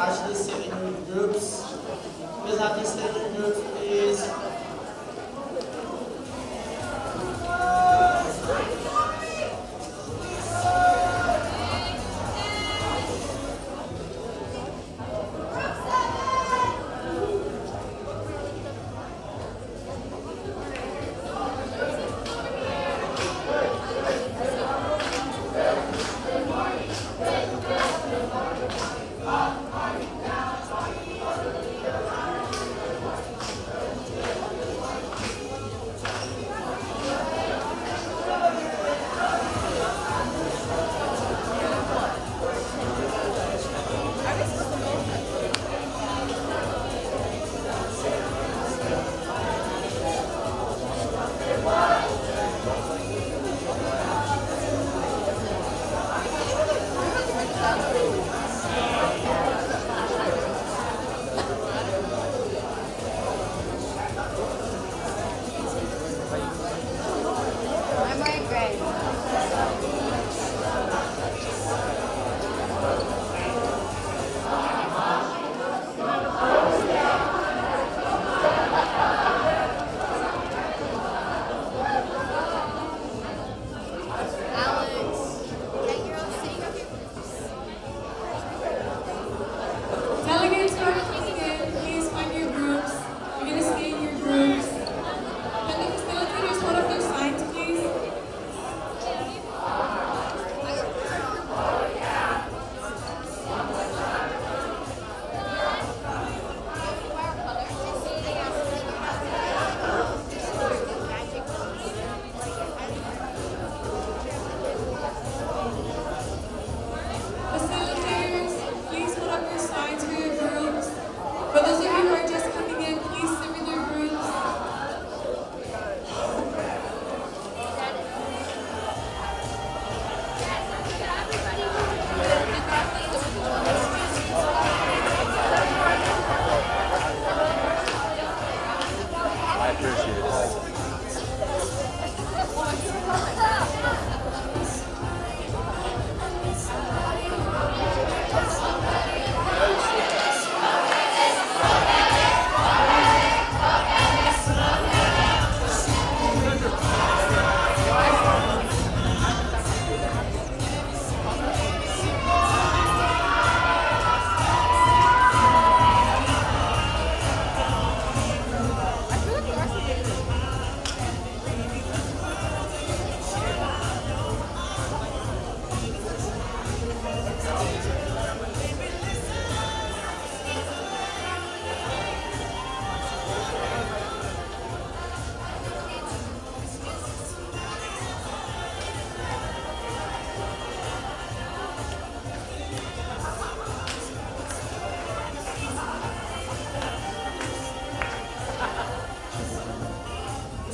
actually sit in groups. Please have to sit in groups, please.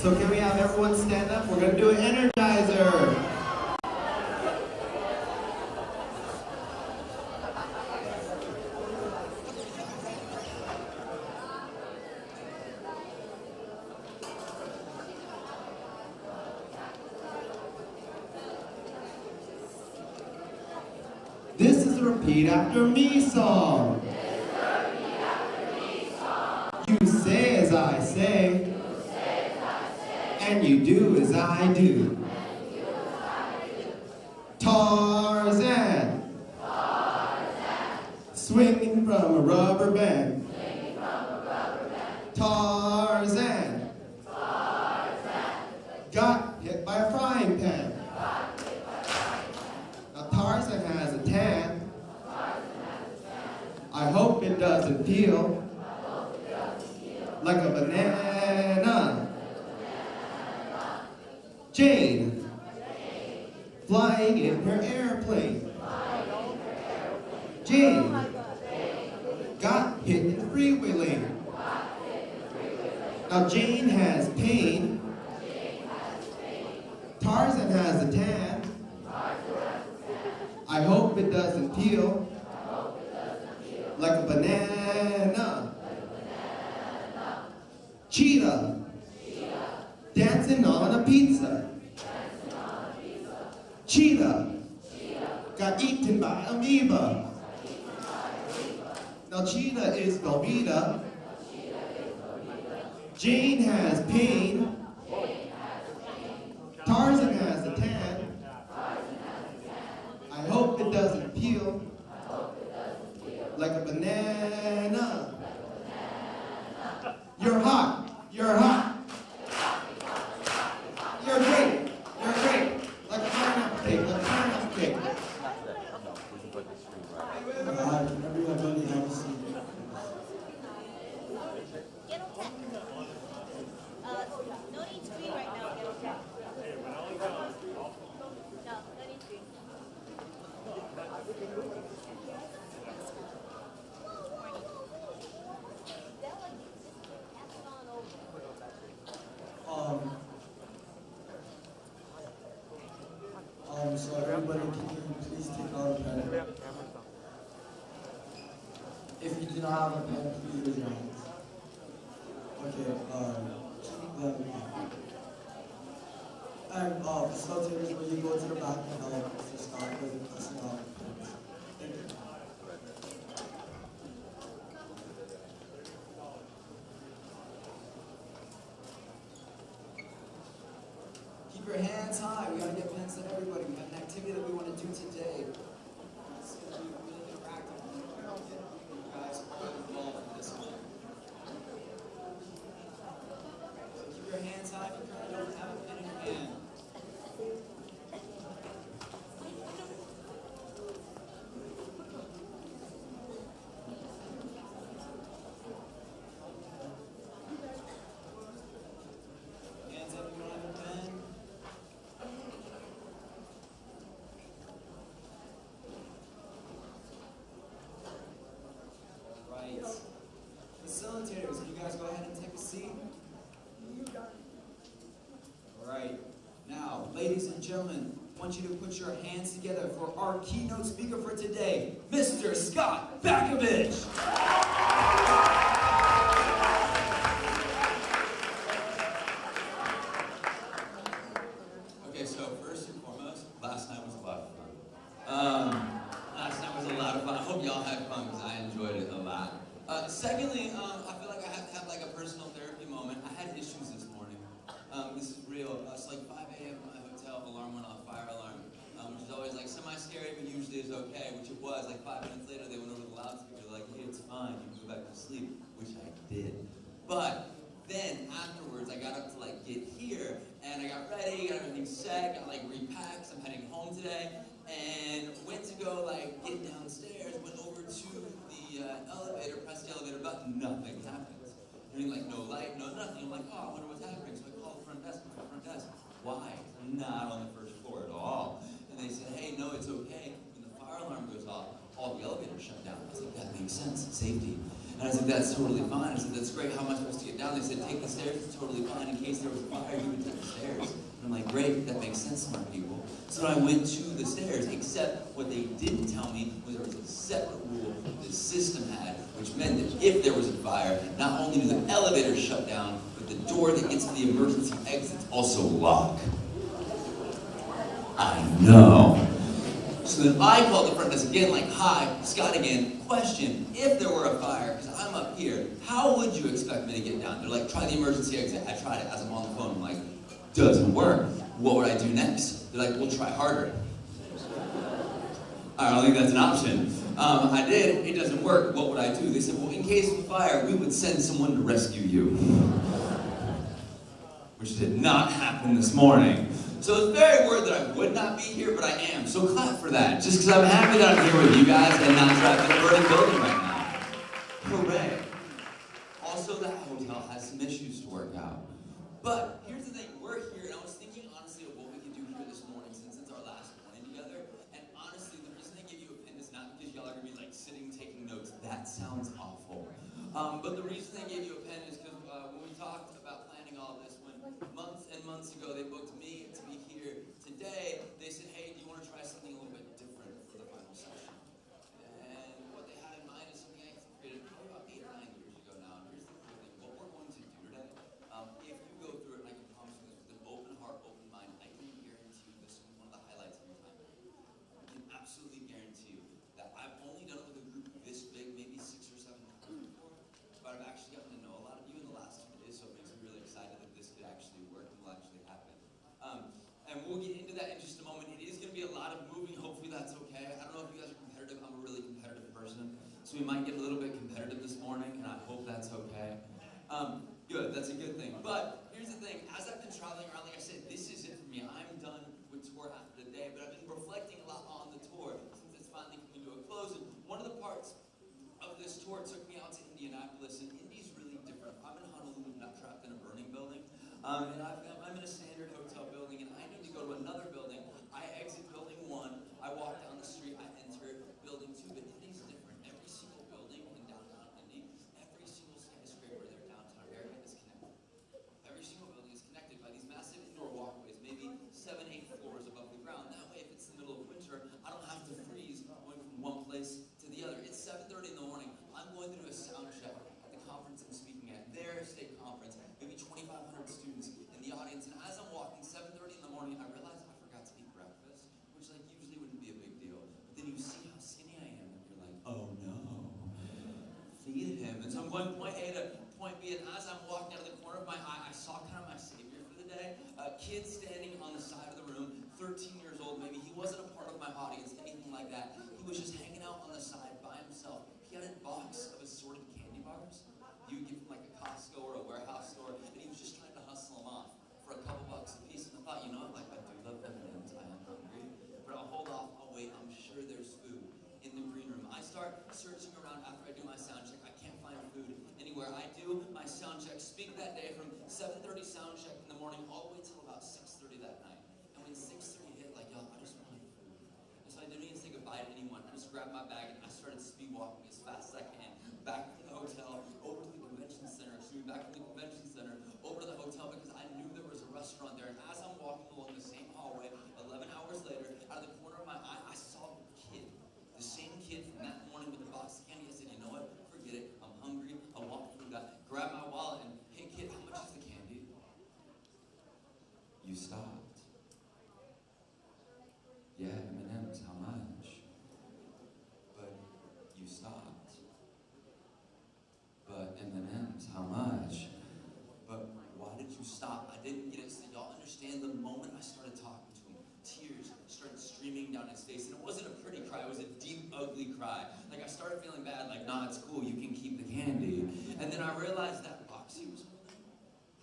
So can we have everyone stand up? We're going to do an Energizer. This is a repeat after me song. You say as I say. And you do as I do. Tarzan. Swinging from a rubber band. Tarzan. Got hit by a frying pan. Now Tarzan has a tan. I hope it doesn't feel like a banana. Jane, flying in her airplane. Jane, got hit in the freeway lane. Now Jane has pain. Tarzan has a tan. I hope it doesn't feel like a banana. Cheetah, dancing on a pizza. Cheetah, got eaten by amoeba. Now Cheetah is Velveeta. Jane has pain. Tarzan has a tan. I hope it doesn't peel like a banana. You're hot. You're hot. You're great. You're great. Like a pineapple cake. Like a pineapple cake. Everybody have a seat. Get on tap. No need screen right now. Get on tap. No, no need screen. So everybody, can you please take out a pen? If you do not have a pen, please raise your hands. Okay, and facilitators, will you go to the back and help Mr. Scott with passing out pens? Thank you. Keep your hands high. We gotta get pens to everybody. We have an activity that we want to do today. It's gonna be really interactive. We're gonna get you guys all involved in this one. So keep your hands high if you currently don't have a pen in your hand. Hands up if you don't have a pen. Right. Facilitators, can you guys go ahead and take a seat? All right. Now, ladies and gentlemen, I want you to put your hands together for our keynote speaker for today, Mr. Scott Bakovich. Okay, so first and foremost, last night was a lot of fun. Last night was a lot of fun. I hope y'all had fun because I enjoyed it a lot. Secondly, I feel like I have to have like a personal therapy moment. I had issues this morning. This is real. It's like 5 a.m. at my hotel. Alarm went off, fire alarm, which is always like semi-scary, but usually is okay, which it was. Like 5 minutes later, they went over the loudspeaker, like, hey, it's fine. You can go back to sleep, which I did. But then afterwards, I got up to like get here, and I got ready, got everything set, got like repacked. I'm heading home today, and went to go like get downstairs. Went over to the elevator, pressed the elevator button, nothing happens. I mean, like no light, no nothing. I'm like, oh, I wonder what's happening. So I called the front desk. Why? I'm not on the first floor at all. And they said, hey, no, it's okay. When the fire alarm goes off, all the elevators shut down. I was like, that makes sense. Safety. And I said, that's totally fine. I said, that's great. How am I supposed to get down? They said, take the stairs. It's totally fine. In case there was a fire, you would take the stairs. And I'm like, great. That makes sense, smart people. So I went to the stairs, except what they didn't tell me was there was a separate rule the system had, which meant that if there was a fire, not only do the elevators shut down, but the door that gets to the emergency exits also lock. I know. So then I called the front desk again, like, hi, Scott again, question, if there were a fire, because I'm up here, how would you expect me to get down? They're like, try the emergency exit. I tried it as I'm on the phone. I'm like, doesn't work. What would I do next? They're like, we'll try harder. I don't think that's an option. I did, it doesn't work. What would I do? They said, well, in case of a fire, we would send someone to rescue you. Which did not happen this morning. So it's very worried that I would not be here, but I am. So clap for that. Just because I'm happy that I'm here with you guys and not trapped in a burning building right now. Hooray. Also, the hotel has some issues to work out. But here's the thing, we're here, and I was thinking honestly of what we could do here this morning since it's our last morning together. And honestly, the reason I give you a pen is not because y'all are going to be like sitting taking notes. That sounds awful. But the reason I gave you a pen is because when we talked about planning all this, when months and months ago they booked me to be here today, they said, hey, do you want to try something a little bit different for the final session? And what they had in mind is something I created probably about 8 or 9 years ago now. And here's the cool thing, what we're going to do today, if you go through it, and I can promise you this with an open heart, open mind, I can guarantee you this is one of the highlights of your time. I can absolutely guarantee you that I've only done it with a group this big, maybe 6 or 7 little bit competitive this morning, and I hope that's okay. Good, that's a good thing. But here's the thing, as I've been traveling around, like I said, this is it for me. I'm done with tour after the day, but I've been reflecting a lot on the tour since it's finally coming to a close. And one of the parts of this tour took me out to Indianapolis, and Indy's really different. I'm in Honolulu, not trapped in a burning building. And I'm in a standard hotel building, and I need to go to another building. I exit building 1, I walk down the street, I enter building 2, but Indy's different. Every single building in downtown Indy, every single skyscraper in their downtown area is connected. Every single building is connected by these massive indoor walkways, maybe 7, 8 floors above the ground. That way, if it's the middle of winter, I don't have to freeze going from one place to the other. It's 7:30 in the morning. I'm going through a sound check at the conference I'm speaking at, their state conference, maybe 2,500 students in the audience. And as I'm walking, 7:30 in the morning, I realize I forgot to eat breakfast, which like usually wouldn't be a big deal. But then you see how skinny I am, and you're like, oh no, feed him. And so I'm going point A to point B, and as I'm walking out of the corner of my eye, I saw kind of my savior for the day. A kid standing on the side of the room, 13 years old maybe. He wasn't a part of my audience, anything like that. He was just hanging out on the side by himself. He had a box of assorted candy bars you would get from like a Costco or a warehouse store, and he was just trying to hustle them off for a couple bucks a piece. And I thought, you know, like I do love M&Ms, I am hungry, but I'll hold off, I'll wait, I'm sure there's food in the green room. I start searching around after I do my sound check. I can't find food anywhere. I do my sound check, speak that day from 7:30 sound check in the morning all the way till about 6:30 that night. And when 6:30 hit, like, y'all, I just wanted food. And so I didn't even say goodbye to anyone. I just grabbed my bag and I started speed walking as fast as I can. Back from the hotel, over to the convention center. Back from the convention center, over to the hotel, because I knew there was a restaurant there. And as I'm walking along the same hallway, 11 hours later, out of the corner of my eye, I saw the kid. The same kid from that morning with the box of candy. I said, you know what? Forget it. I'm hungry. I walked through that, grabbed my wallet, and hey kid, how much is the candy? You stopped. Yeah, M&M's, how much? But you stopped. But M&M's, how much? But why did you stop? I didn't get it. So y'all understand the moment I started talking to him, tears started streaming down his face. And it wasn't a pretty cry, it was a deep, ugly cry. Like I started feeling bad, like, nah, it's cool, you can keep the candy. And then I realized that box he was holding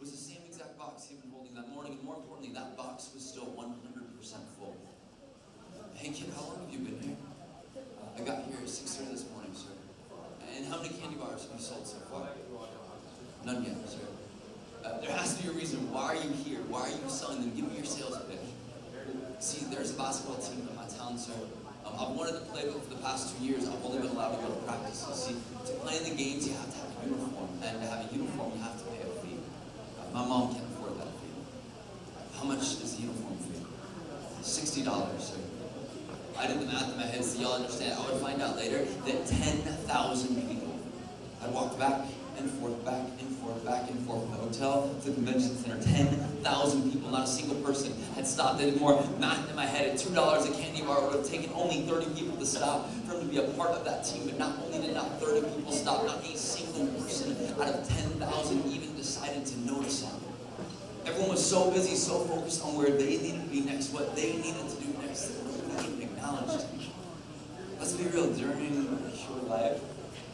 was the same exact box he'd been holding that morning. And more importantly, that box was still 100% full. Hey kid, how long have you been here? I got here at 6:30 this morning, sir. And how many candy bars have you sold so far? None yet, sir. There has to be a reason. Why are you here? Why are you selling them? Give me your sales pitch. See, there's a basketball team in my town, sir. I've wanted to play, but for the past 2 years, I've only been allowed to go to practices. See, to play in the games, you have to have a uniform. And to have a uniform, you have to pay a fee. My mom can't afford that fee. How much is the uniform fee? $60, sir. I did the math in my head, so y'all understand. I would find out later that 10,000 people had walked back and forth, back and forth, back and forth from the hotel to the convention center. 10,000 people, not a single person had stopped. I did more math in my head. At $2 a candy bar, it would have taken only 30 people to stop for him to be a part of that team. But not only did not 30 people stop, not a single person out of 10,000 even decided to notice him. Everyone was so busy, so focused on where they needed to be next, what they needed to do next, that nobody even acknowledged him. Let's be real, during your life,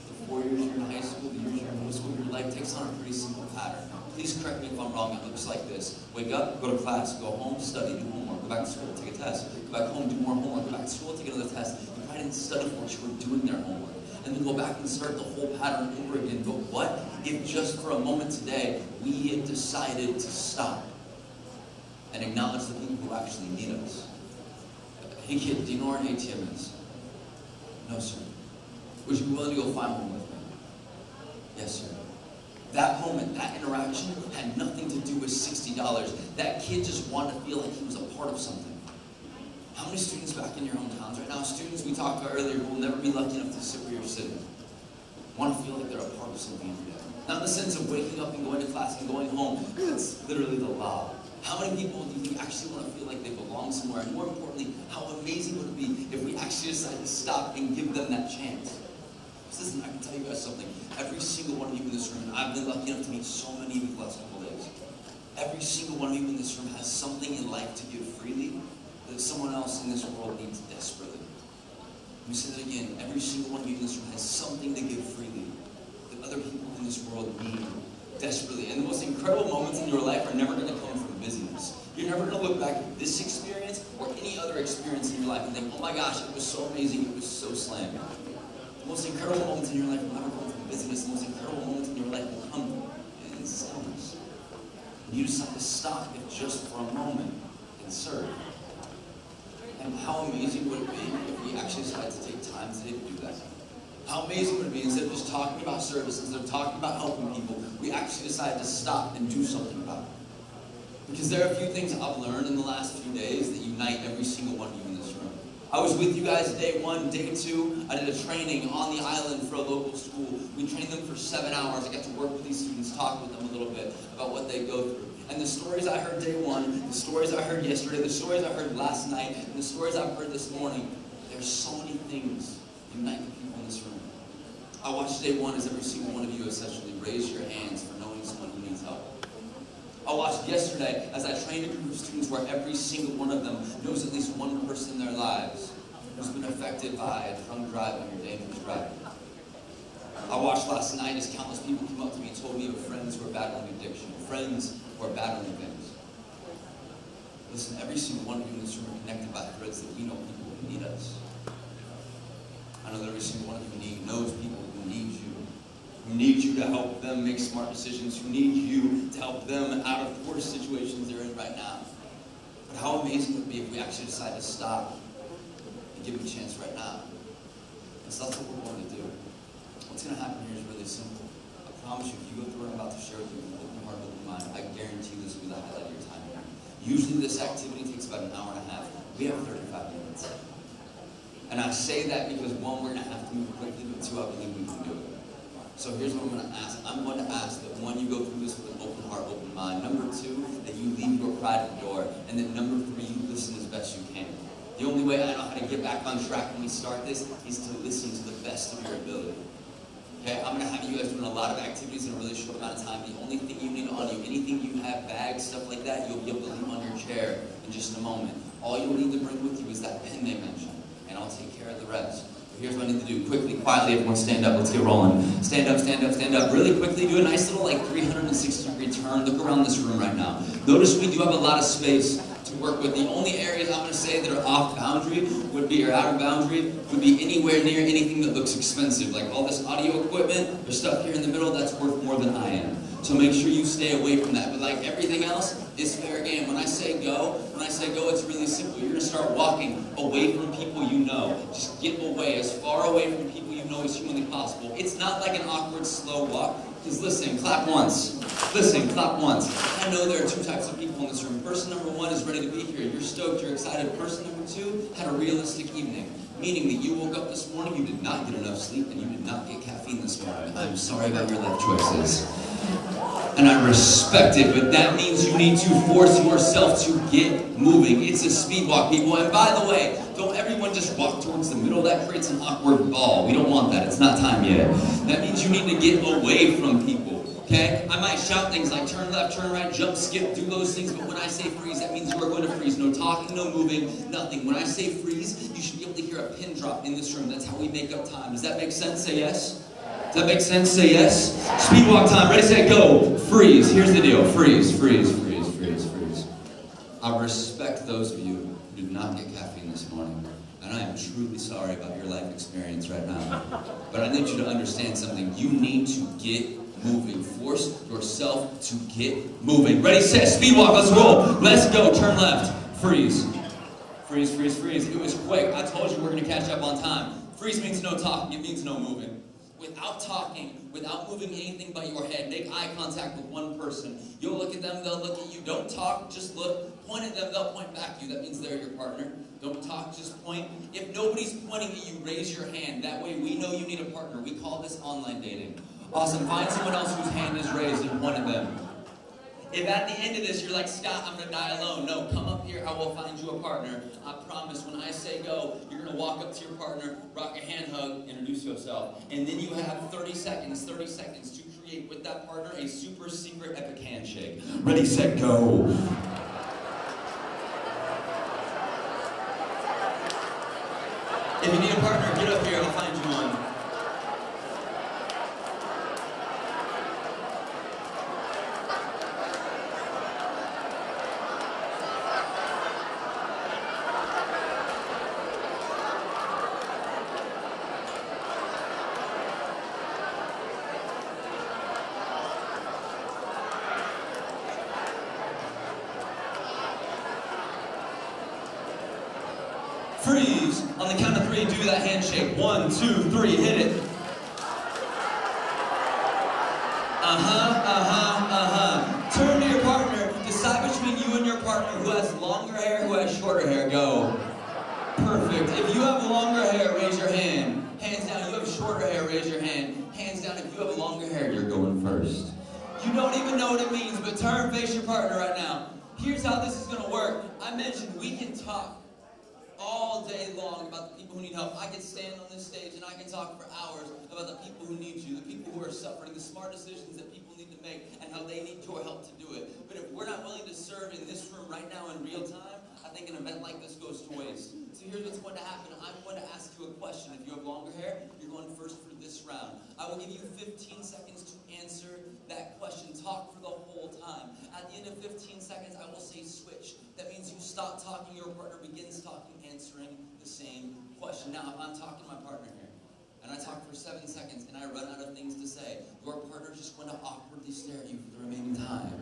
the 4 years you're in high school, the years you're in middle school, your life takes on a pretty simple pattern. Please correct me if I'm wrong, it looks like this. Wake up, go to class, go home, study, do homework, go back to school, take a test, go back home, do more homework, go back to school, take another test. You probably didn't study for what you were doing their homework. And then go back and start the whole pattern over again. But what if just for a moment today, we had decided to stop and acknowledge the people who actually need us? Hey kid, do you know where an ATM is? No, sir. Would you be willing to go find one with me? Yes, sir. That moment, that interaction had nothing to do with $60. That kid just wanted to feel like he was a part of something. How many students back in your hometowns right now, students we talked about earlier who will never be lucky enough to sit where you're sitting, want to feel like they're a part of something every day? Not in the sense of waking up and going to class and going home. That's literally the law. How many people do you think actually want to feel like they belong somewhere? And more importantly, how amazing would it be if we actually decided to stop and give them that chance? Listen, I can tell you guys something. Every single one of you in this room, and I've been lucky enough to meet so many of you the last couple of days. Every single one of you in this room has something in life to give freely that someone else in this world needs desperately. Let me say that again. Every single one of you in this room has something to give freely that other people in this world need desperately. And the most incredible moments in your life are never going to come from busyness. You're never going to look back at this experience or any other experience in your life and think, oh my gosh, it was so amazing, it was so slam. The most incredible moments in your life will never come from busyness. The most incredible moments in your life will come in stillness. And you decide to stop it just for a moment and serve. And how amazing would it be if we actually decided to take time today to do that? How amazing would it be, instead of just talking about service, instead of talking about helping people, we actually decided to stop and do something about it. Because there are a few things I've learned in the last few days that unite every single one of you in this room. I was with you guys day 1, day 2. I did a training on the island for a local school. We trained them for 7 hours. I got to work with these students, talk with them a little bit about what they go through. And the stories I heard day 1, the stories I heard yesterday, the stories I heard last night, and the stories I've heard this morning, there's so many things unite the people in this room. I watched day 1 as every single one of you essentially raised your hands for knowing someone who needs help. I watched yesterday as I trained a group of students where every single one of them knows at least one person in their lives who's been affected by a drunk driving or dangerous driving. I watched last night as countless people came up to me and told me of friends who are battling addiction, friends who are battling things. Listen, every single one of you in this room are connected by threads that we know people who need us. I know that every single one of you knows people who need you to help them make smart decisions, who need you to help them out of poor situations they're in right now. But how amazing would it be if we actually decide to stop and give them a chance right now? Because that's what we're going to do. What's going to happen here is really simple. I promise you, if you go through what I'm about to share with you with an open heart, open mind, I guarantee this will be the highlight of your time here. Usually this activity takes about an hour and a half. We have 35 minutes. And I say that because 1, we're going to have to move quickly, but 2, I believe we can do it. So here's what I'm going to ask. I'm going to ask that 1, you go through this with an open heart, open mind. Number 2, that you leave your pride at the door. And then number 3, you listen as best you can. The only way I know how to get back on track when we start this is to listen to the best of your ability. Okay, I'm going to have you guys doing a lot of activities in a really short amount of time. The only thing you need on you, anything you have, bags, stuff like that, you'll be able to leave on your chair in just a moment. All you'll need to bring with you is that pen they mentioned, and I'll take care of the rest. But here's what I need to do. Quickly, quietly, everyone stand up. Let's get rolling. Stand up, stand up, stand up. Really quickly, do a nice little 360-degree turn. Look around this room right now. Notice we do have a lot of space to work with. The only areas I'm going to say that are off boundary would be, or out of boundary, would be anywhere near anything that looks expensive. Like all this audio equipment, there's stuff here in the middle that's worth more than I am. So make sure you stay away from that. But like everything else, it's fair game. When I say go, it's really simple. You're going to start walking away from people you know. Just get away, as far away from people you know as humanly possible. It's not like an awkward, slow walk. Because listen, clap once. Listen, clap once. I know there are 2 types of people in this room. Person number 1 is ready to be here. You're stoked, you're excited. Person number 2 had a realistic evening. Meaning that you woke up this morning, you did not get enough sleep, and you did not get caffeine this morning. I'm sorry about your life choices. And I respect it, but that means you need to force yourself to get moving. It's a speed walk, people. And by the way, don't everyone just walk towards the middle. That creates an awkward ball. We don't want that. It's not time yet. That means you need to get away from people. Okay? I might shout things like turn left, turn right, jump, skip, do those things, but when I say freeze, that means you are going to freeze. No talking, no moving, nothing. When I say freeze, you should be able to hear a pin drop in this room. That's how we make up time. Does that make sense? Say yes. Does that make sense? Say yes. Speed walk time. Ready, set, go. Freeze. Here's the deal. Freeze, freeze, freeze, freeze, freeze. I respect those of you who did not get caffeine this morning. And I am truly sorry about your life experience right now. But I need you to understand something. You need to get moving. Force yourself to get moving. Ready, set, speed walk. Let's roll. Let's go. Turn left. Freeze. Freeze, freeze, freeze. It was quick. I told you we're going to catch up on time. Freeze means no talking. It means no moving. Without talking, without moving anything but your head, make eye contact with one person. You'll look at them, they'll look at you. Don't talk, just look. Point at them, they'll point back at you. That means they're your partner. Don't talk, just point. If nobody's pointing at you, raise your hand. That way we know you need a partner. We call this online dating. Awesome. Find someone else whose hand is raised and point at them. If at the end of this you're like, Scott, I'm going to die alone. No, come up here. I will find you a partner. I promise when I say go, you're going to walk up to your partner, rock a hand hug, introduce yourself. And then you have 30 seconds to create with that partner a super secret epic handshake. Ready, set, go. If you need a partner, get up here. I'll find you one. Freeze. On the count of 3, do that handshake. 1, 2, 3, hit it. Turn to your partner. Decide between you and your partner who has longer hair, who has shorter hair. Go. Perfect. If you have longer hair, raise your hand. Hands down. You have shorter hair, raise your hand. Hands down. If you have longer hair, you're going first. You don't even know what it means, but turn, face your partner right now. Here's how this is going to work. I mentioned we can talk all day long about the people who need help. I can stand on this stage and I can talk for hours about the people who need you, the people who are suffering, the smart decisions that people need to make, and how they need your help to do it. But if we're not willing to serve in this room right now in real time, I think an event like this goes to waste. So here's what's going to happen. I'm going to ask you a question. If you have longer hair, you're going first for this round. I will give you 15 seconds to answer that question. Talk for the whole time. At the end of 15 seconds, I will say switch. That means you stop talking, your partner begins talking, answering the same question. Now, if I'm talking to my partner here, and I talk for 7 seconds, and I run out of things to say, your partner's just going to awkwardly stare at you for the remaining time.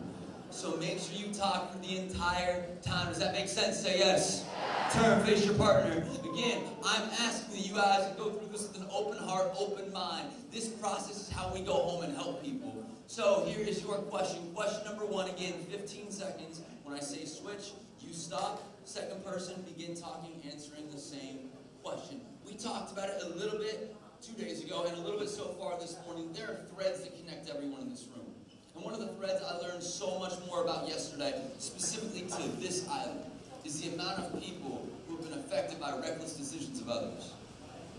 So make sure you talk for the entire time. Does that make sense? Say yes. Turn, face your partner. Again, I'm asking you guys to go through this with an open heart, open mind. This process is how we go home and help people. So here is your question. Question number 1, again, 15 seconds. When I say switch, you stop. Second person, begin talking, answering the same question. We talked about it a little bit 2 days ago and a little bit so far this morning. There are threads that connect everyone in this room. And one of the threads I learned so much more about yesterday, specifically to this island, is the amount of people who have been affected by reckless decisions of others.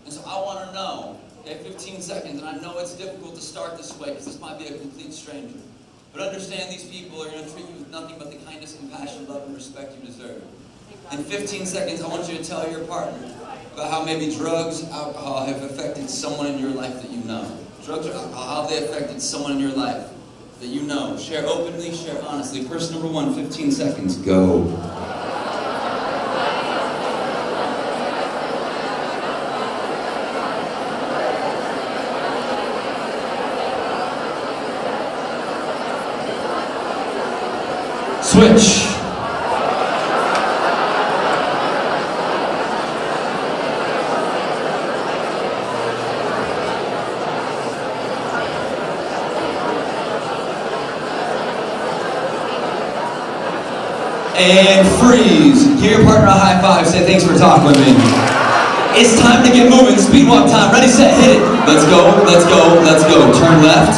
And so I want to know, okay, 15 seconds, and I know it's difficult to start this way because this might be a complete stranger. But understand these people are going to treat you with nothing but the kindness, compassion, love, and respect you deserve. In 15 seconds, I want you to tell your partner about how maybe drugs, alcohol have affected someone in your life that you know. Drugs or alcohol, how they affected someone in your life that you know. Share openly, share honestly. Person number 1, 15 seconds, go. Switch. And freeze. Give your partner a high five. Say thanks for talking with me. It's time to get moving. Speed walk time. Ready, set, hit it. Let's go, let's go, let's go. Turn left.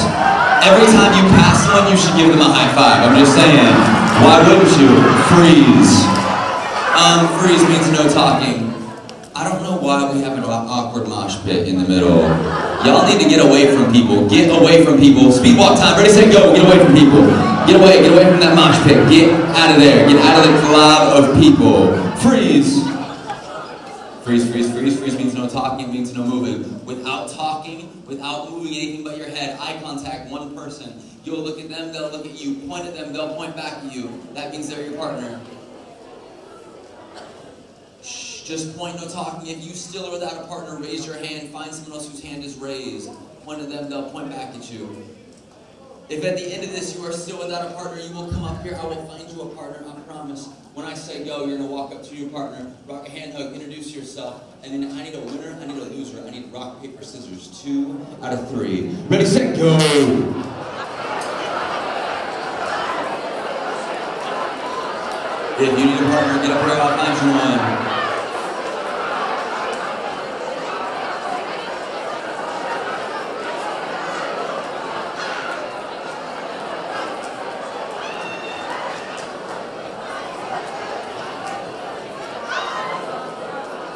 Every time you pass someone, you should give them a high five. I'm just saying. Why wouldn't you? Freeze. Freeze means no talking. I don't know why we have an awkward mosh pit in the middle. Y'all need to get away from people. Get away from people. Speed walk time. Ready, set, go. Get away from people. Get away from that mosh pit. Get out of there. Get out of the glob of people. Freeze. Freeze, freeze, freeze. Freeze means no talking, means no moving. Without talking, without moving anything but your head, eye contact, one person. You'll look at them, they'll look at you. Point at them, they'll point back at you. That means they're your partner. Shh, just point, no talking. If you still are without a partner, raise your hand. Find someone else whose hand is raised. Point at them, they'll point back at you. If at the end of this you are still without a partner, you will come up here, I will find you a partner, I promise. When I say go, you're going to walk up to your partner, rock a hand hug, introduce yourself, and then I need a winner, I need a loser, I need rock, paper, scissors, 2 out of 3. Ready, set, go! If you need a partner, get up here, I'll find you one.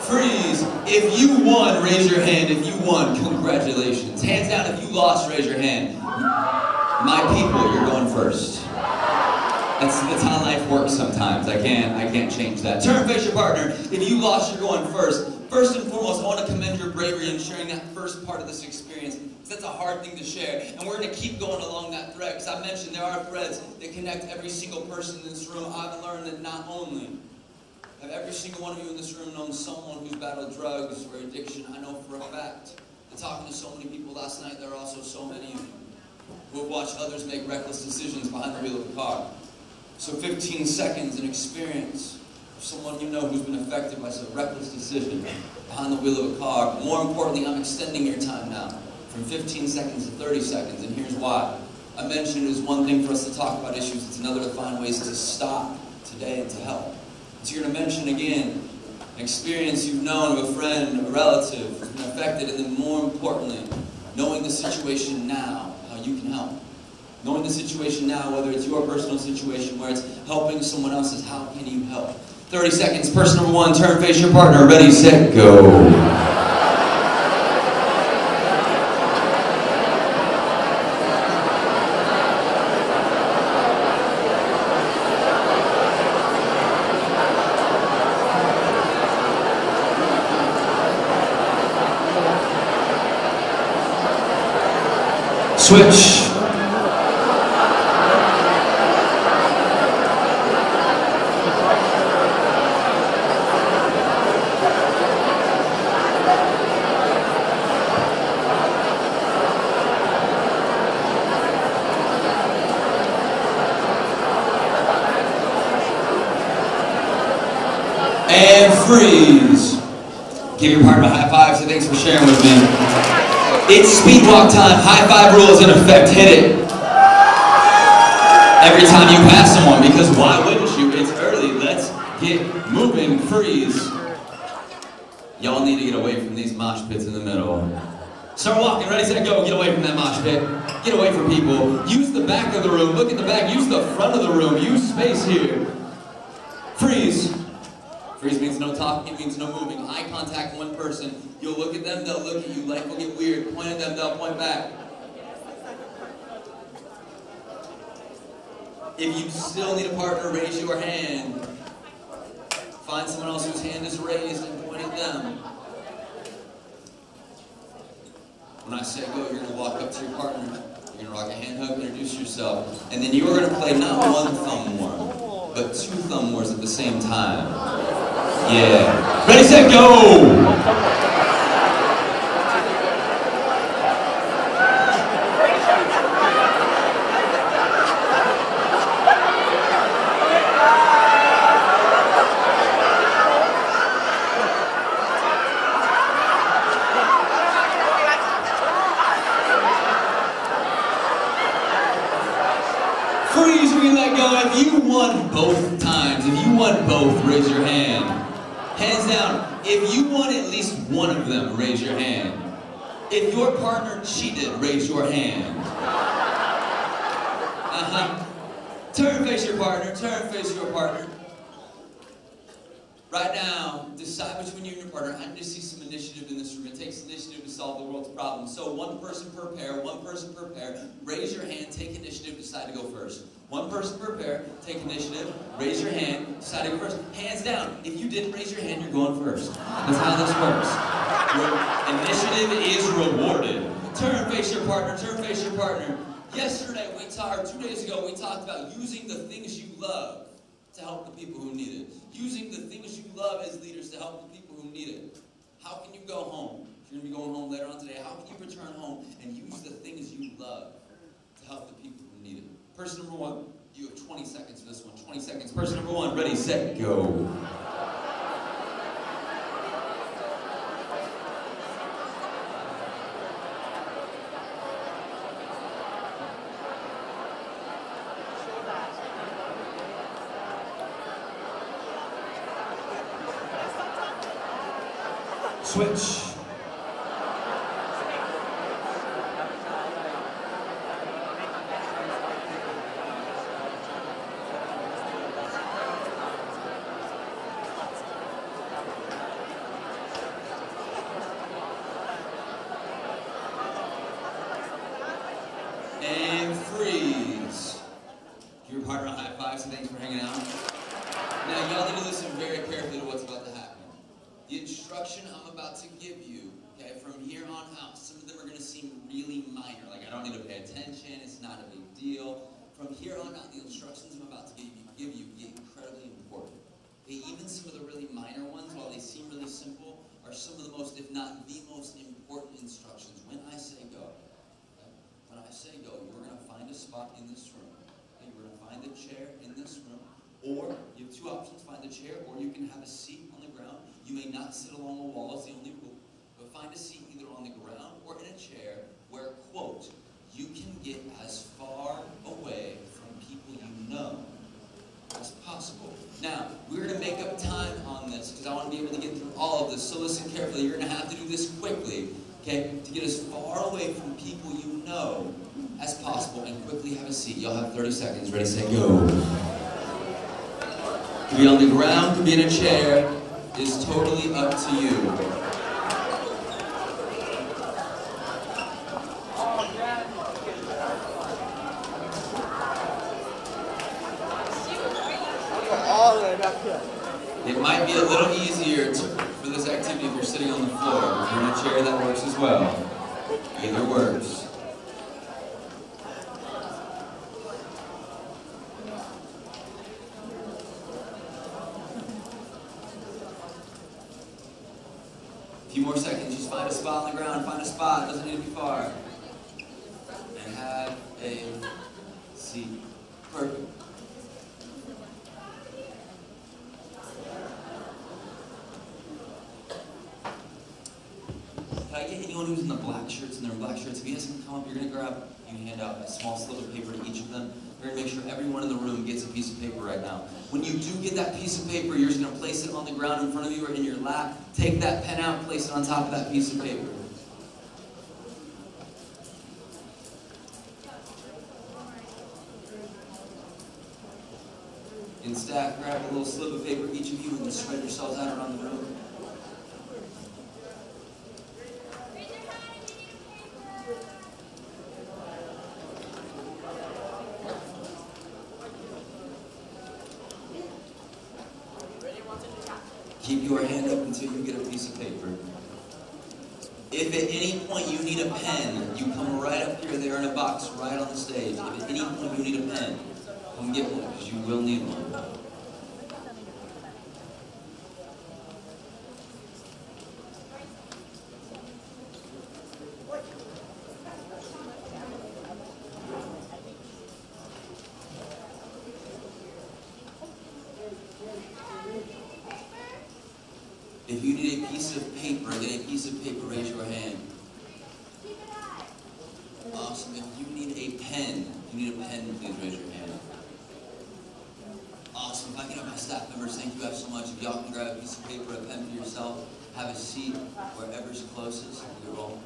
Freeze. If you won, raise your hand. If you won, congratulations. Hands down if you lost, raise your hand. My people, you're going first. That's how life works sometimes. I can't change that. Turn and face your partner. If you lost, you're going first. First and foremost, I want to commend your bravery in sharing that first part of this experience. Because that's a hard thing to share. And we're going to keep going along that thread. Because I mentioned there are threads that connect every single person in this room. I've learned that not only have every single one of you in this room known someone who's battled drugs or addiction, I know for a fact that talking to so many people last night, there are also so many of you who have watched others make reckless decisions behind the wheel of a car. So 15 seconds, an experience of someone you know who's been affected by some reckless decision behind the wheel of a car. But more importantly, I'm extending your time now from 15 seconds to 30 seconds, and here's why. I mentioned it is one thing for us to talk about issues, it's another to find ways to stop today and to help. So you're going to mention again an experience you've known of a friend, a relative who's been affected, and then more importantly, knowing the situation now, how you can help. Knowing the situation now, whether it's your personal situation, where it's helping someone else's, how can you help? 30 seconds, person number one, turn, face your partner, ready, set, go. Switch. And freeze. Give your partner a high five, so thanks for sharing with me. It's speed walk time. High five rule is in effect. Hit it. Every time you pass someone, because why wouldn't you? It's early. Let's get moving. Freeze. Y'all need to get away from these mosh pits in the middle. Start walking. Ready, set, go. Get away from that mosh pit. Get away from people. Use the back of the room. Look at the back. Use the front of the room. Use space here. Freeze. Freeze means no talking, it means no moving. Eye contact, one person. You'll look at them, they'll look at you. Life will get weird. Point at them, they'll point back. If you still need a partner, raise your hand. Find someone else whose hand is raised and point at them. When I say go, you're going to walk up to your partner. You're going to rock a hand hug, introduce yourself. And then you're going to play not one thumb war, but two thumb wars at the same time. Yeah. Ready, set, go! Freeze, we let go. If you won both times, if you won both, raise your hand. Hands down. If you won at least one of them, raise your hand. If your partner cheated, raise your hand. Turn, face your partner. Turn, face your partner. Right now, decide between you and your partner. I need to see some initiative in this room. It takes initiative to solve the world's problems. So one person per pair, one person per pair. Raise your hand, take initiative, decide to go first. One person per pair, take initiative, raise your hand, decide to go first. Hands down. If you didn't raise your hand, you're going first. That's how this works. Your initiative is rewarded. Turn, face your partner, turn, face your partner. Yesterday, or 2 days ago, we talked about using the things you love to help the people who need it. Using the things you love as leaders to help the people who need it. How can you go home? If you're going to be going home later on today, how can you return home and use the things you love to help the people who need it? Person number one, you have 20 seconds for this one. 20 seconds. Person number one, ready, set, go. Switch. And freeze. Give your partner a high five, so thanks for hanging out. Now, y'all need to listen very carefully to what's about to happen. The instruction I'm about to give you, okay, from here on out, some of them are going to seem really minor. Like, I don't need to pay attention. It's not a big deal. From here on out, the instructions I'm about to give you get incredibly important. Even some of the really minor ones, while they seem really simple, are some of the most, if not the most important instructions. When I say go, okay? When I say go, you're going to find a spot in this room. Okay? You're going to find a chair in this room. Or, you have two options, find a chair, or you can have a seat on the ground. You may not sit along a wall, it's the only rule. But find a seat either on the ground or in a chair where, quote, you can get as far away from people you know as possible. Now, we're going to make up time on this because I want to be able to get through all of this. So listen carefully. You're going to have to do this quickly, okay, to get as far away from people you know as possible and quickly have a seat. You'll have 30 seconds. Ready, set, go. Could be on the ground, could be in a chair. It's totally up to you. It might be a little easier for this activity if you're sitting on the floor. If you're in a chair, that works as well. Either works. A few more seconds, just find a spot on the ground, find a spot, doesn't need to be far. And have a seat. Perfect. Can I get anyone who's in the black shirts, if you guys can come up, you're going to grab, you hand out a small slip of paper to each of them. We're going to make sure everyone in the room gets a piece of paper right now. When you do get that piece of paper, you're just going to place it on the ground in front of you or in your lap. Take that pen out and place it on top of that piece of paper. In stack, grab a little slip of paper, each of you, and spread yourselves out around the room. Keep your hand up until you get a piece of paper. If at any point you need a pen, you come right up here. They're in a box right on the stage. If at any point you need a pen, come get one, because you will need one. If you need a piece of paper, raise your hand. Awesome. If you need a pen, please raise your hand. Awesome. If I can have my staff members, thank you guys so much. If y'all can grab a piece of paper, a pen for yourself, have a seat wherever's closest. You're all.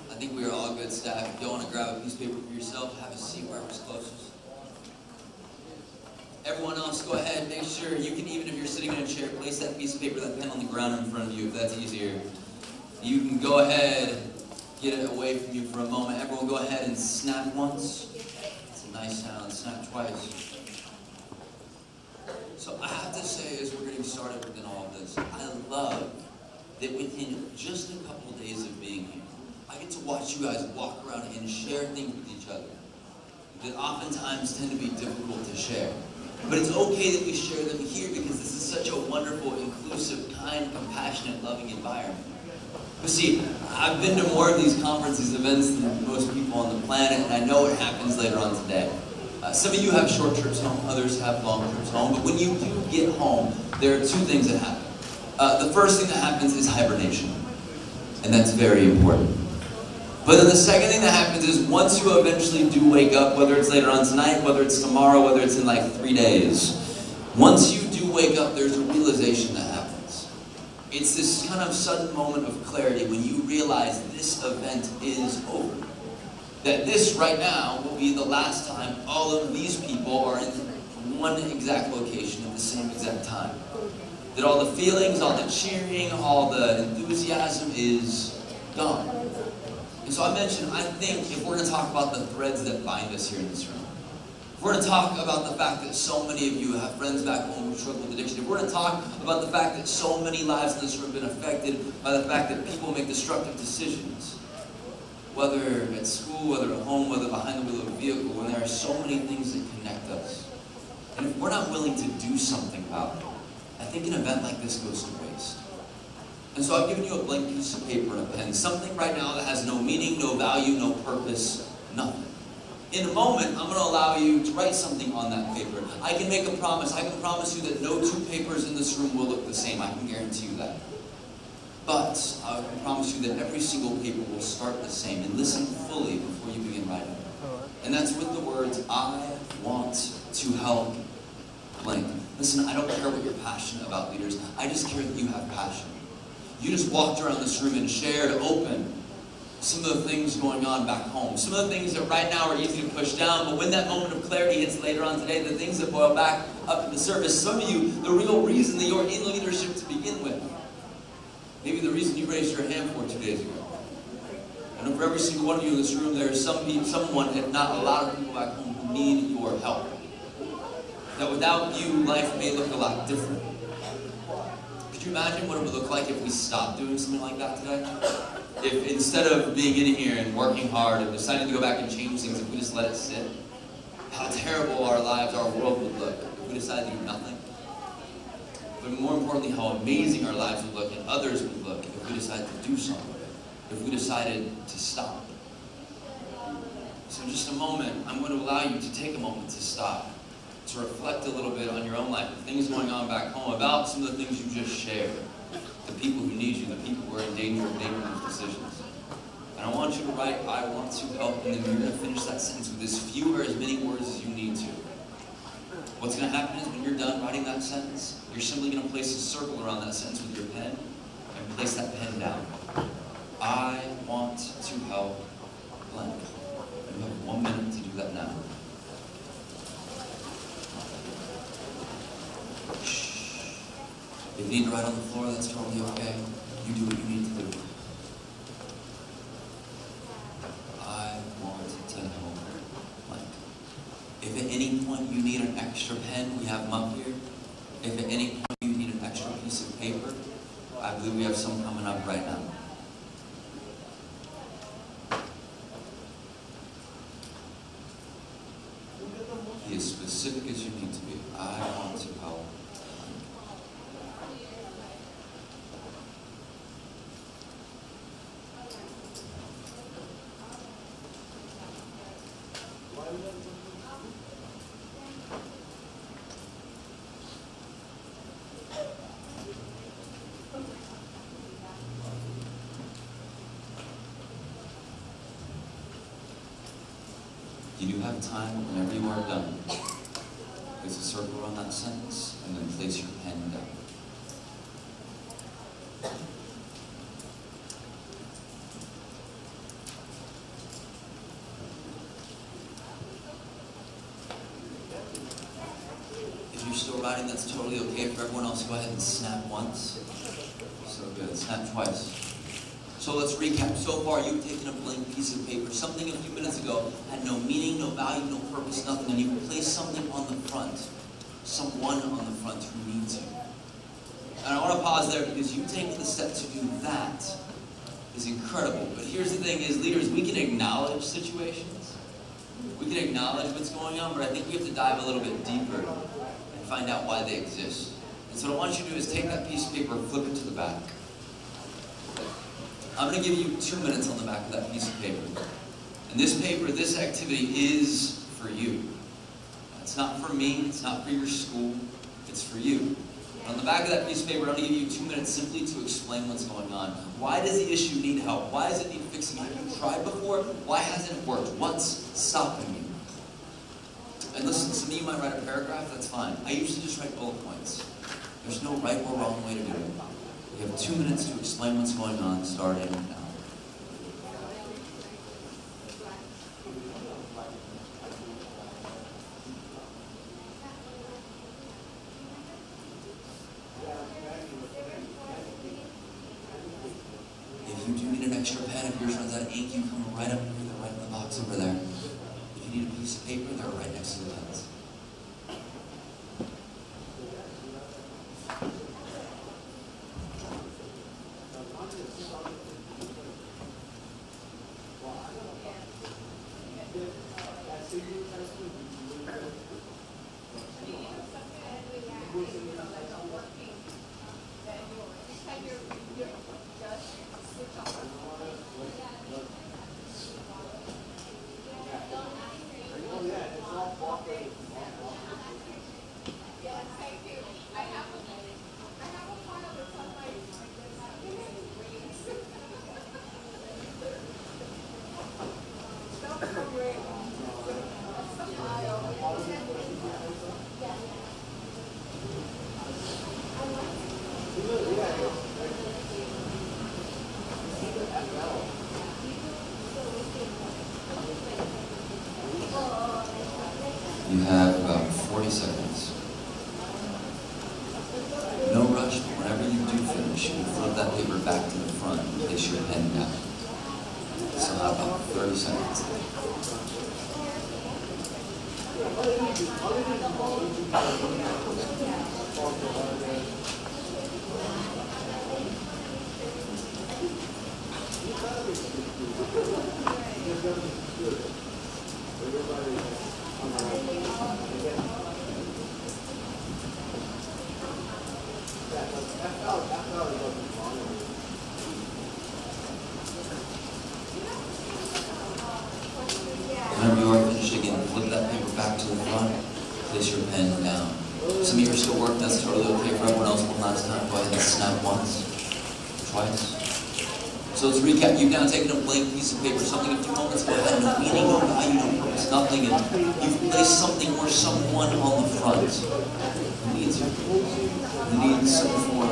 I think we are all good staff. If y'all want to grab a piece of paper for yourself, have a seat wherever's closest. Everyone else, go ahead, make sure you can, even if you're sitting in a chair, place that piece of paper, that pen on the ground in front of you, if that's easier. You can go ahead, get it away from you for a moment. Everyone go ahead and snap once. It's a nice sound. Snap twice. So I have to say, as we're getting started within all of this, I love that within just a couple days of being here, I get to watch you guys walk around and share things with each other that oftentimes tend to be difficult to share. But it's okay that we share them here because this is such a wonderful, inclusive, kind, compassionate, loving environment. But see, I've been to more of these conferences, events than most people on the planet, and I know what happens later on today. Some of you have short trips home, others have long trips home, but when you do get home, there are two things that happen. The first thing that happens is hibernation, and that's very important. But then the second thing that happens is once you eventually do wake up, whether it's later on tonight, whether it's tomorrow, whether it's in like 3 days, once you do wake up, there's a realization that happens. It's this kind of sudden moment of clarity when you realize this event is over. That this right now will be the last time all of these people are in one exact location at the same exact time. That all the feelings, all the cheering, all the enthusiasm is gone. And so I mentioned, I think if we're going to talk about the threads that bind us here in this room, if we're going to talk about the fact that so many of you have friends back home who struggle with addiction, if we're going to talk about the fact that so many lives in this room have been affected by the fact that people make destructive decisions, whether at school, whether at home, whether behind the wheel of a vehicle, when there are so many things that connect us. And if we're not willing to do something about it, I think an event like this goes to waste. And so I've given you a blank piece of paper and a pen, something right now that has no meaning, no value, no purpose, nothing. In a moment, I'm going to allow you to write something on that paper. I can make a promise. I can promise you that no two papers in this room will look the same. I can guarantee you that. But I can promise you that every single paper will start the same. And listen fully before you begin writing. And that's with the words, I want to help blank. Listen, I don't care what you're passionate about, leaders. I just care that you have passion. You just walked around this room and shared open some of the things going on back home. Some of the things that right now are easy to push down, but when that moment of clarity hits later on today, the things that boil back up to the surface, some of you, the real reason that you're in leadership to begin with, maybe the reason you raised your hand for 2 days ago. And for every single one of you in this room, there is someone, if not a lot of people back home, who need your help. That without you, life may look a lot different. Could you imagine what it would look like if we stopped doing something like that today? If instead of being in here and working hard and deciding to go back and change things, if we just let it sit, how terrible our lives, our world would look if we decided to do nothing. But more importantly, how amazing our lives would look and others would look if we decided to do something, if we decided to stop. So in just a moment, I'm going to allow you to take a moment to stop, to reflect a little bit on your own life, the things going on back home, about some of the things you just shared, the people who need you, the people who are in danger of making those decisions. And I want you to write, I want to help, and then you're going to finish that sentence with as few or as many words as you need to. What's going to happen is when you're done writing that sentence, you're simply going to place a circle around that sentence with your pen and place that pen down. I want to help blank. And you have 1 minute to do that now. If you need to write on the floor, that's totally okay. You do what you need to do. I want to help blank. If at any point you need an extra pen, we have them up here. If at any point you need an extra piece of paper, I believe we have some coming up right now. Be as specific as you need to be. I want to help. You do have time whenever you are done. Place a circle around that sentence and then place your pen down. If you're still writing, that's totally okay. For everyone else, go ahead and snap once. So good. Snap twice. So let's recap. So far, you've taken a blank piece of paper. Something a few minutes ago had no meaning, no value, no purpose, nothing. And you've placed something on the front. Someone on the front who needs you. And I want to pause there because you taking the step to do that is incredible. But here's the thing is, leaders, we can acknowledge situations. We can acknowledge what's going on, but I think we have to dive a little bit deeper and find out why they exist. And so what I want you to do is take that piece of paper and flip it to the back. I'm going to give you 2 minutes on the back of that piece of paper. And this paper, this activity is for you. It's not for me, it's not for your school, it's for you. And on the back of that piece of paper, I'm going to give you 2 minutes simply to explain what's going on. Why does the issue need help? Why does it need fixing? Have you tried before? Why hasn't it worked? What's stopping you? And listen, some of you might write a paragraph, that's fine. I usually just write bullet points. There's no right or wrong way to do it. You have 2 minutes to explain what's going on, starting now. If If you do need an extra pen, if yours runs out of ink, you come right up here, they're right in the box over there. If you need a piece of paper, they're right next to the pens. You have about 40 seconds. No rush, but whenever you do finish, you flip that paper back to the front and place your pen down. So how about 30 seconds? Whenever you are finished again, flip that paper back to the front, place your pen down. Some of you are still working, that's totally okay for everyone else. One last time, go ahead and snap once, twice. So let's recap. You've now taken a blank piece of paper, something a few moments ago had no meaning, no value, no purpose, nothing, and you've placed something or someone on the front who needs you, who needs some form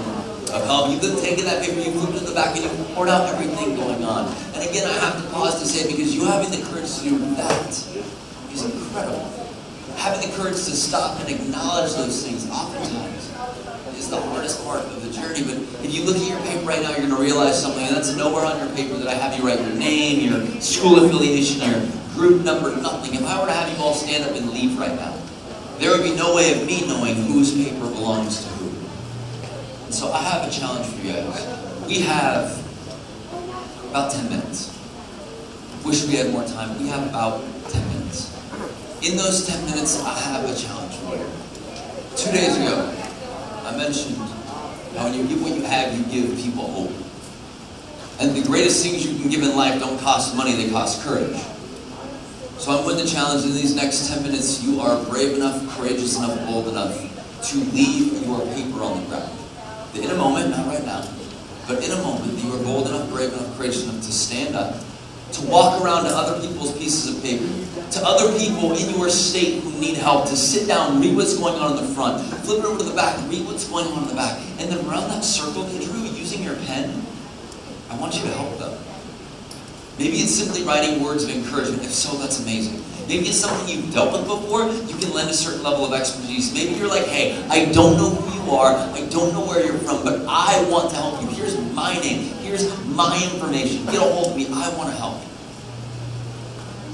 of help. You've then taken that paper, you moved to the back, and you poured out everything going on. And again, I have to pause to say, because you having the courage to do that is incredible. Having the courage to stop and acknowledge those things oftentimes is the hardest part of the journey. But if you look at your paper right now, you're going to realize something, and that's nowhere on your paper that I have you write your name, your school affiliation, your group number, nothing. If I were to have you all stand up and leave right now, there would be no way of me knowing whose paper belongs to who. And so I have a challenge for you guys. We have about 10 minutes. Wish we had more time. We have about 10 minutes. In those 10 minutes, I have a challenge for you. 2 days ago, I mentioned how when you give what you have, you give people hope. And the greatest things you can give in life don't cost money, they cost courage. So I'm putting the challenge in these next 10 minutes, you are brave enough, courageous enough, bold enough to leave your paper on the ground. In a moment, not right now, but in a moment, you are bold enough, brave enough, courageous enough to stand up, to walk around to other people's pieces of paper, to other people in your state who need help, to sit down, read what's going on in the front, flip it over to the back, read what's going on in the back, and then around that circle that you drew using your pen, I want you to help them. Maybe it's simply writing words of encouragement. If so, that's amazing. Maybe it's something you've dealt with before, you can lend a certain level of expertise. Maybe you're like, hey, I don't know who you are, I don't know where you're from, but I want to help you. Here's my name, here's my information. Get a hold of me, I want to help you.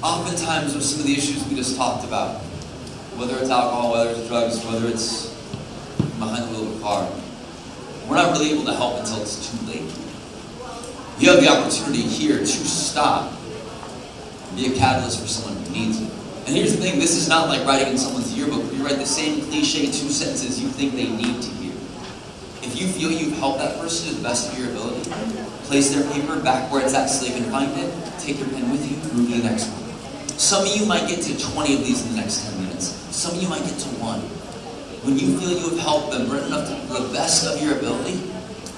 Oftentimes with some of the issues we just talked about, whether it's alcohol, whether it's drugs, whether it's behind the wheel of a car, we're not really able to help until it's too late. You have the opportunity here to stop and be a catalyst for someone who needs it. And here's the thing, this is not like writing in someone's yearbook where you write the same cliche 2 sentences you think they need to hear. If you feel you've helped that person to the best of your ability, place their paper back where it's at so they can find it, take your pen with you, move to the next one. Some of you might get to 20 of these in the next 10 minutes. Some of you might get to 1. When you feel you have helped them, written up to the best of your ability,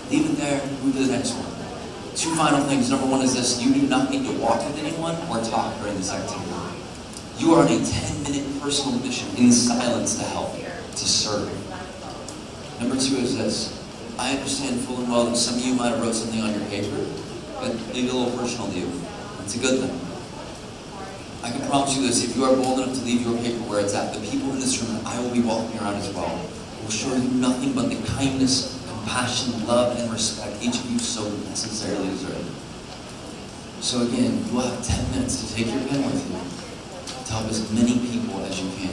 leave it there, move to the next one. 2 final things. Number 1 is this: you do not need to walk with anyone or talk during this activity. You are on a 10-minute personal mission in silence to help, to serve. Number 2 is this: I understand full and well that some of you might have wrote something on your paper, but maybe a little personal to you. It's a good thing. I can promise you this: if you are bold enough to leave your paper where it's at, the people in this room that I will be walking around as well will show you nothing but the kindness, compassion, love, and respect each of you so necessarily deserve. So again, you will have 10 minutes to take your pen with you to help as many people as you can.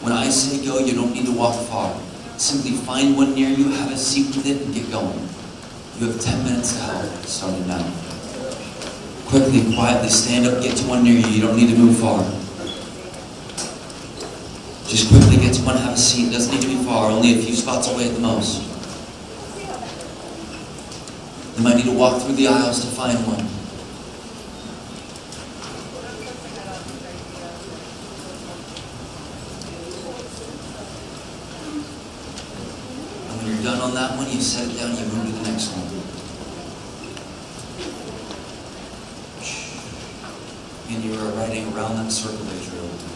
When I say go, you don't need to walk far. Simply find one near you, have a seat with it, and get going. You have 10 minutes to help, starting now. Quickly, quietly stand up, get to one near you. You don't need to move far. Just quickly get to one, have a seat. It doesn't need to be far, only a few spots away at the most. You might need to walk through the aisles to find one. And when you're done on that one, you set it down, you move to the next one. And you are writing around that circle that you're able to.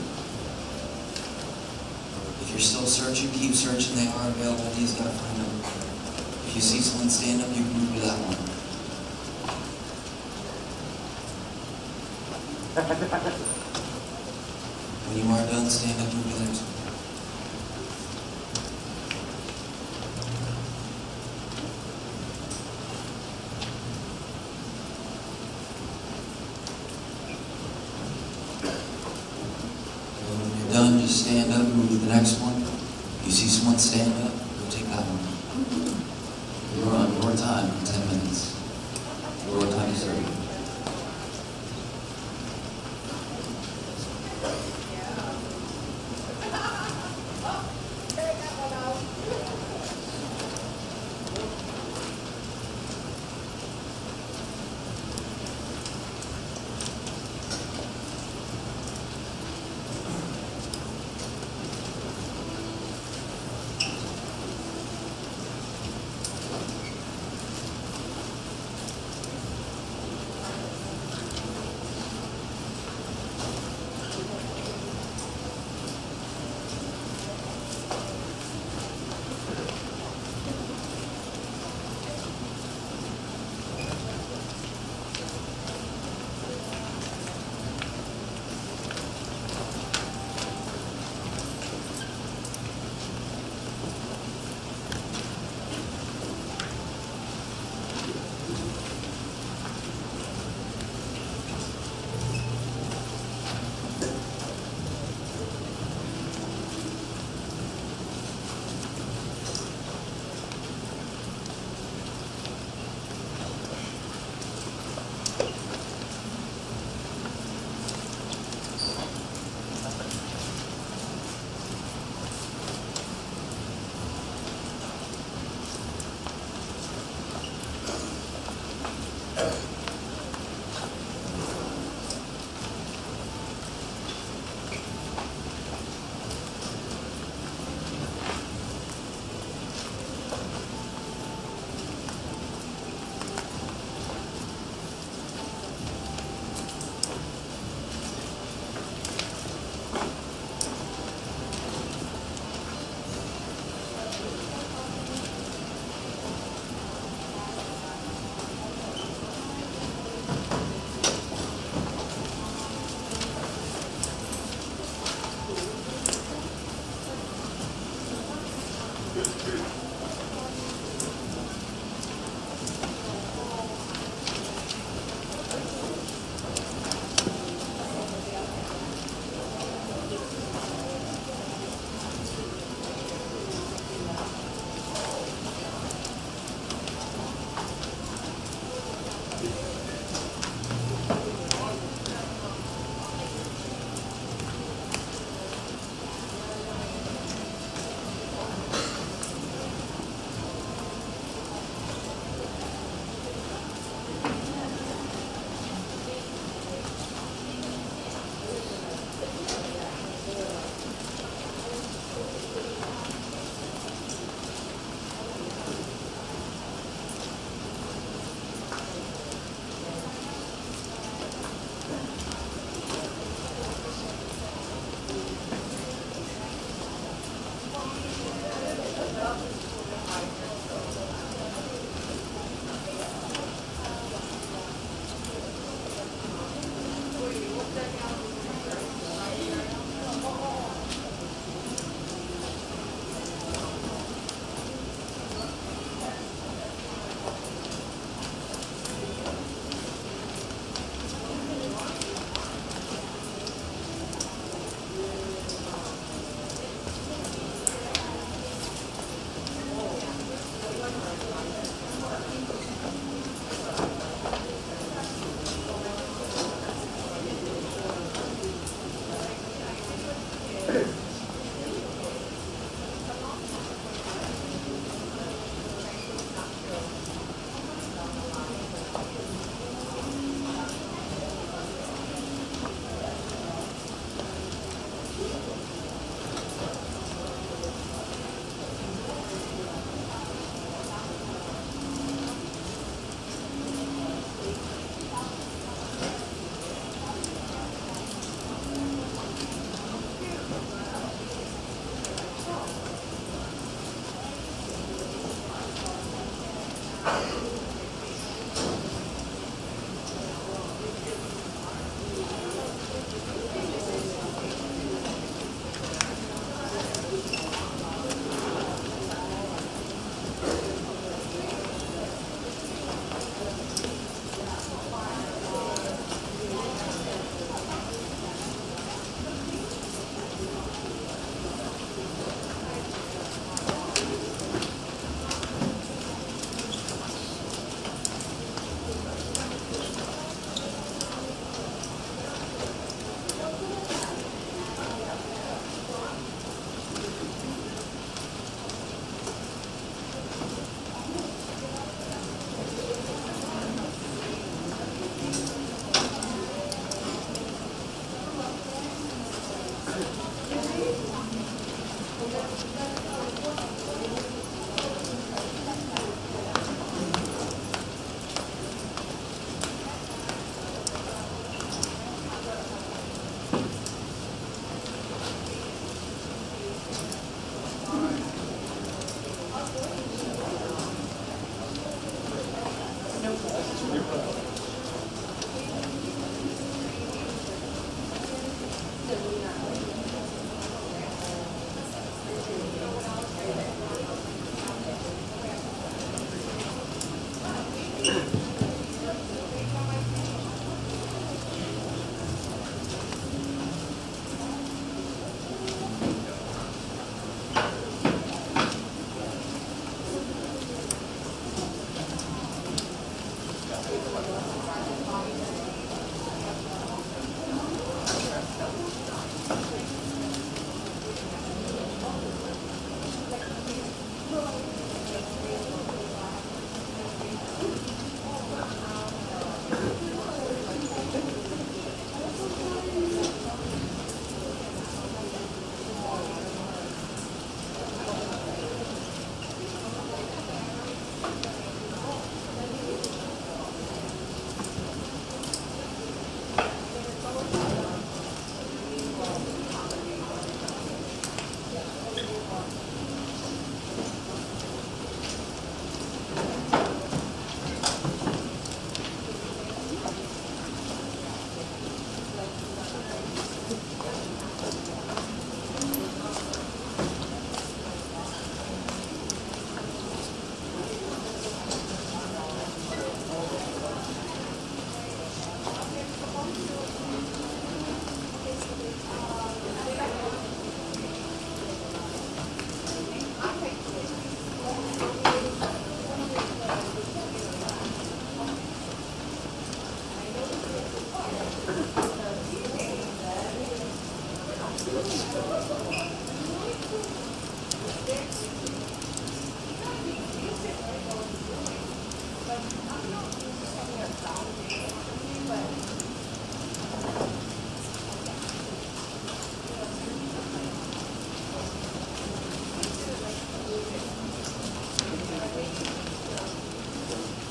If you're still searching, keep searching. They are available. You just gotta find them. If you see someone stand up, you can move to that one. When you are done, stand up, move to the next one. Done, just stand up, move to the next one. You see someone stand up, go take that one. You're on your time in 10 minutes. Your time to serve.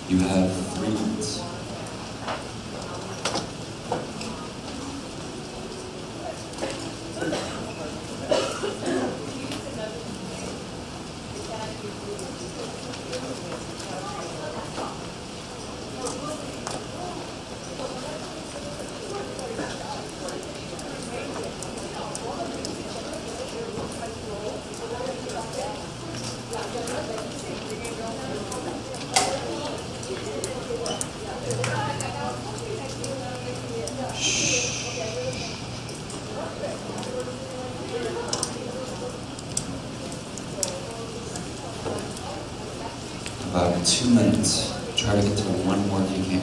You have 3 minutes. About 2 minutes. Try to get to one more if you can.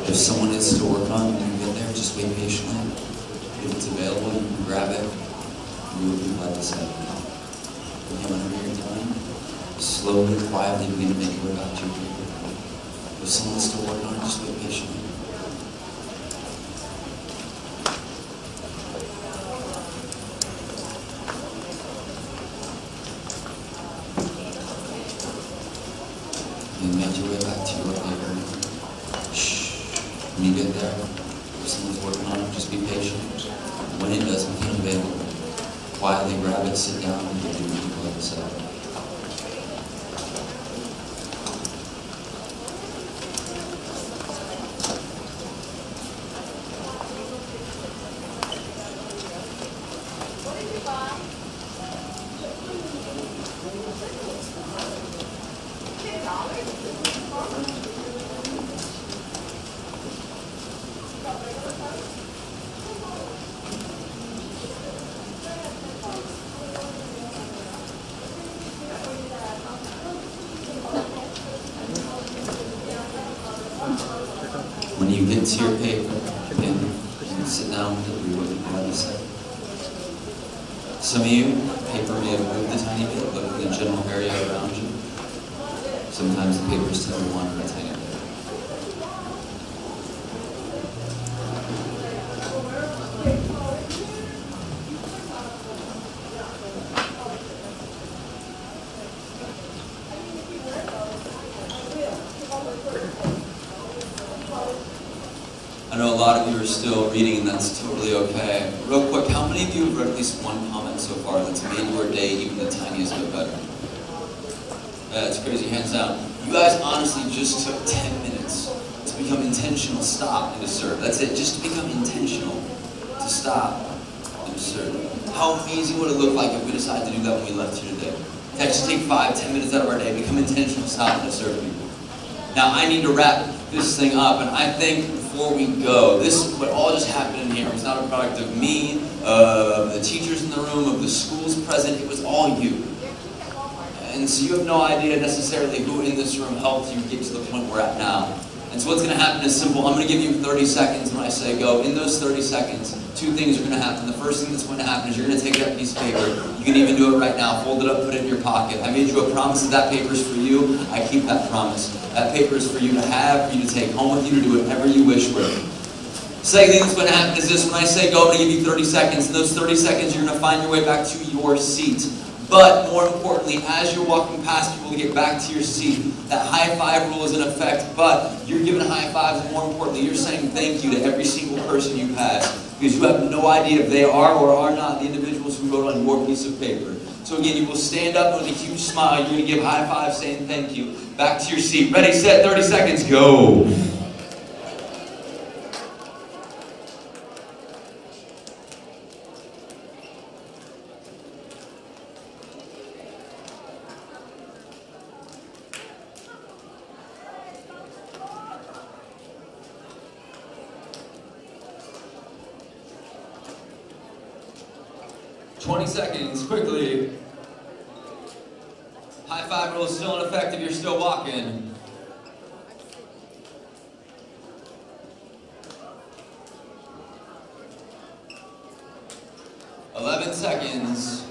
If someone is to work on, when you get there, just wait patiently. If it's available, you can grab it. You will be glad to say. And whenever you're done, slowly, quietly begin to make your way back to your paper. If someone's still working on it, just wait patiently. You make your way back to your paper. When you get there, if someone's working on it, just be patient. When it does become available, quietly grab it, sit down, and do what you like to say. into your paper. Again, sit down and read what you want to say. Some of you, paper may have moved a tiny bit, but in the general area around you, sometimes the papers tend to wander a tiny bit. I know a lot of you are still reading, and that's totally okay. Real quick, how many of you have read at least one comment so far that's made your day even the tiniest bit better? That's crazy, hands down. You guys honestly just took 10 minutes to become intentional, stop, and to serve. That's it, just to become intentional, to stop, and to serve. How amazing would it look like if we decided to do that when we left here today? To actually take 5-10 minutes out of our day, become intentional, stop, and to serve people. Now, I need to wrap this thing up, and I think before we go, this, what all just happened in here was not a product of me, of the teachers in the room, of the schools present, it was all you. And so you have no idea necessarily who in this room helped you get to the point we're at now. And so what's going to happen is simple. I'm going to give you 30 seconds when I say go. In those 30 seconds, two things are going to happen. The first thing that's going to happen is you're going to take that piece of paper. You can even do it right now. Fold it up, put it in your pocket. I made you a promise that that paper is for you. I keep that promise. That paper is for you to have, for you to take home with you, to do whatever you wish with. Second thing that's going to happen is this. When I say go, I'm going to give you 30 seconds. In those 30 seconds, you're going to find your way back to your seat. But more importantly, as you're walking past people to get back to your seat, that high five rule is in effect, but you're giving high fives, and more importantly, you're saying thank you to every single person you pass, because you have no idea if they are or are not the individuals who wrote on your piece of paper. So again, you will stand up with a huge smile, you're going to give high fives saying thank you. Back to your seat. Ready, set, 30 seconds, go! Seconds, quickly. High five rule is still in effect if you're still walking. $11 seconds.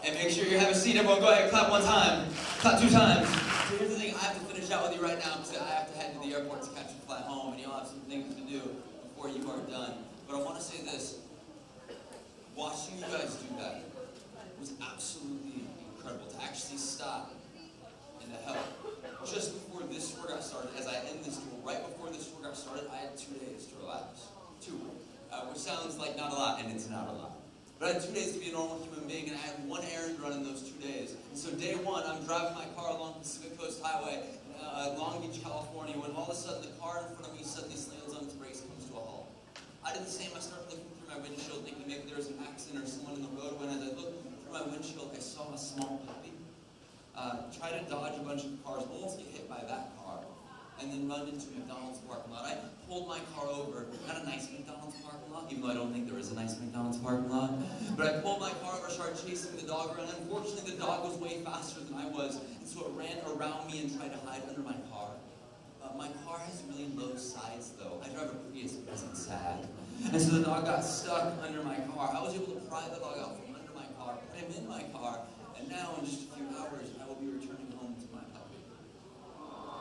And make sure you have a seat. Everyone go ahead, clap one time, clap 2 times. So here's the thing, I have to finish out with you right now because I have to head to the airport to catch a flight home, and you'll have some things to do before you are done. But I want to say this, watching you guys do that was absolutely incredible. To actually stop and to help. Just before this tour got started, as I end this tour, right before this tour got started, I had 2 days to relax. 2, which sounds like not a lot, and it's not a lot. But I had 2 days to be a normal human being, and I had 1 errand run in those 2 days. And so day 1, I'm driving my car along Pacific Coast Highway, Long Beach, California, when all of a sudden the car in front of me suddenly slams on its brakes and comes to a halt. I did the same. I started looking through my windshield, thinking maybe there was an accident or someone in the road. When as I looked through my windshield, I saw a small puppy try to dodge a bunch of cars, almost get hit by that car, and then run into a McDonald's parking lot. I pulled my car over, not a nice McDonald's parking lot, even though I don't think there is a nice McDonald's parking lot, but I pulled my car over, started chasing the dog around. Unfortunately, the dog was way faster than I was, and so it ran around me and tried to hide under my car. My car has really low sides, though. I drive a Prius because I'm sad. And so the dog got stuck under my car. I was able to pry the dog out from under my car, put him in my car, and now in just a few hours, I will be returning home to my puppy.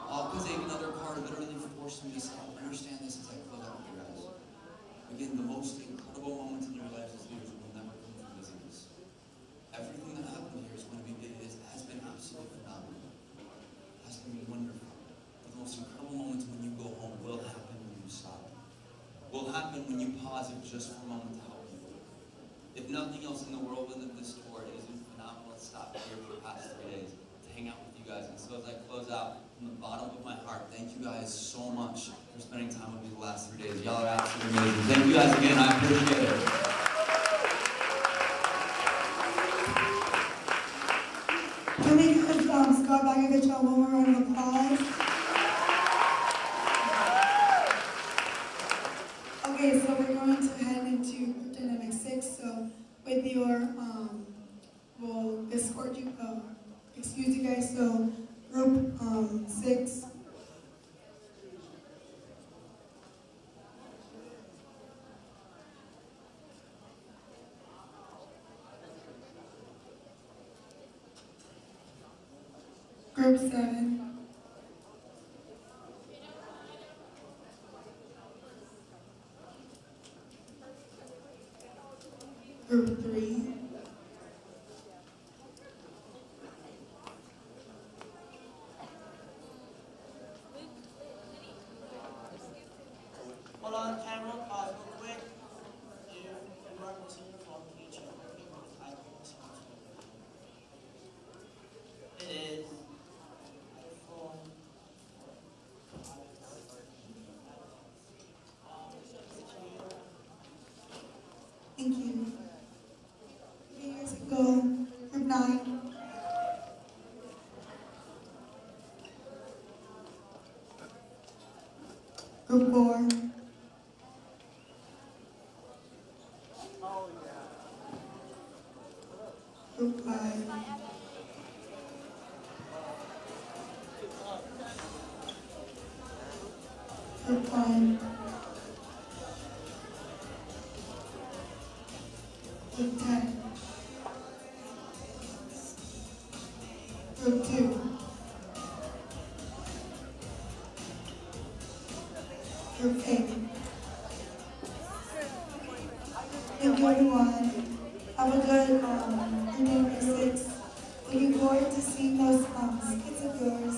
All because another car literally forced me to stop. Understand this as I close out with you guys. Again, the most incredible moment in your life as leaders will never come from busyness. Everything that happened here is going to be big. It has been absolutely phenomenal. It has been wonderful. But the most incredible moments when you go home will happen when you stop. Will happen when you pause it just for a moment to help people. If nothing else in the world within this tour, it has been phenomenal to stop here for the past 3 days to hang out with you guys. And so as I close out, from the bottom of my heart, thank you guys so much for spending time with me the last 3 days. Y'all are absolutely amazing. Thank you guys again. I appreciate it. y'all give it y'all one more round of applause. Okay, so we're going to head into group dynamic 6. So with your, we'll escort you, excuse you guys. So group 6. Group 7. Group 3. Hold on, camera, pause real quick. If you are missing your phone, can you check your email? I have a missing your phone. It is iPhone. Thank you. Okay, you guys can go. Group 9. Group 4. Group 5. Group 1. Group 10. Group 2. Group 8. Thank you, everyone. Have a good group number 6. Looking forward to seeing those skits of yours.